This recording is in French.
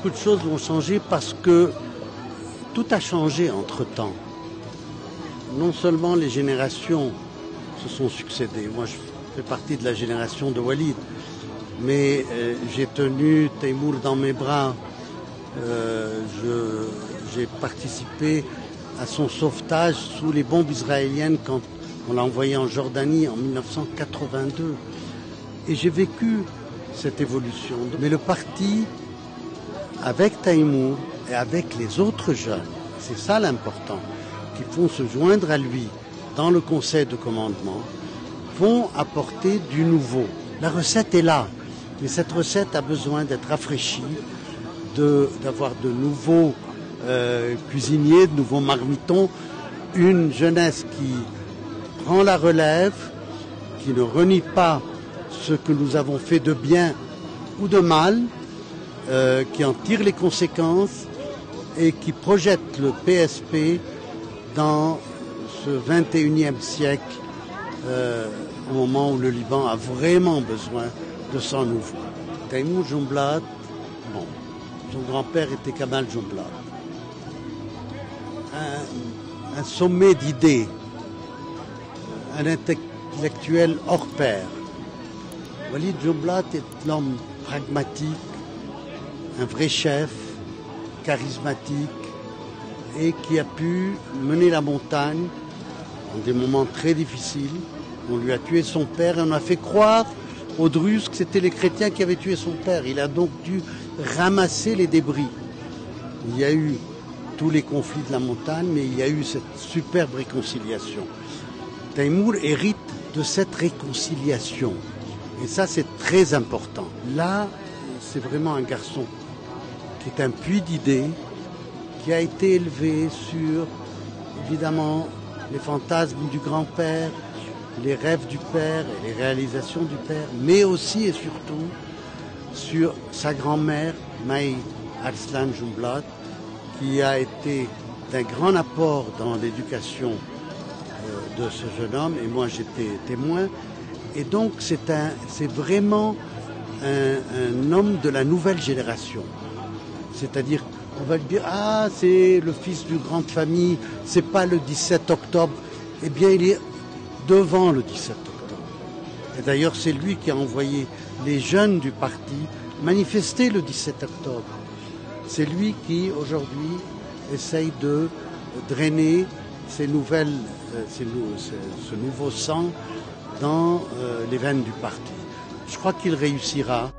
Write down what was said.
beaucoup de choses vont changer parce que tout a changé entre-temps. Non seulement les générations se sont succédées. Moi, je fais partie de la génération de Walid. Mais j'ai tenu Taimour dans mes bras. J'ai participé à son sauvetage sous les bombes israéliennes quand on l'a envoyé en Jordanie en 1982. Et j'ai vécu cette évolution. Mais le parti, avec Taimour et avec les autres jeunes, c'est ça l'important, qui vont se joindre à lui dans le conseil de commandement, vont apporter du nouveau. La recette est là, mais cette recette a besoin d'être rafraîchie, d'avoir de nouveaux cuisiniers, de nouveaux marmitons, une jeunesse qui prend la relève, qui ne renie pas ce que nous avons fait de bien ou de mal, qui en tire les conséquences et qui projette le PSP dans ce 21e siècle, au moment où le Liban a vraiment besoin de sang nouveau. Taimour Jumblat, bon, son grand-père était Kamal Jumblat. Un sommet d'idées, un intellectuel hors pair. Walid Jumblat est l'homme pragmatique, un vrai chef, charismatique, et qui a pu mener la montagne en des moments très difficiles. On lui a tué son père et on a fait croire aux Druzes que c'était les chrétiens qui avaient tué son père. Il a donc dû ramasser les débris. Il y a eu tous les conflits de la montagne, mais il y a eu cette superbe réconciliation. Taimour hérite de cette réconciliation. Et ça, c'est très important. Là, c'est vraiment un garçon qui est un puits d'idées, qui a été élevé sur, évidemment, les fantasmes du grand-père, les rêves du père et les réalisations du père, mais aussi et surtout sur sa grand-mère, Maï Arslan Jumblat, qui a été d'un grand apport dans l'éducation de ce jeune homme, et moi j'étais témoin. Et donc c'est vraiment un homme de la nouvelle génération. C'est-à-dire, on va lui dire, ah, c'est le fils d'une grande famille, c'est pas le 17 octobre. Eh bien, il est devant le 17 octobre. Et d'ailleurs, c'est lui qui a envoyé les jeunes du parti manifester le 17 octobre. C'est lui qui, aujourd'hui, essaye de drainer ce nouveau sang dans les veines du parti. Je crois qu'il réussira.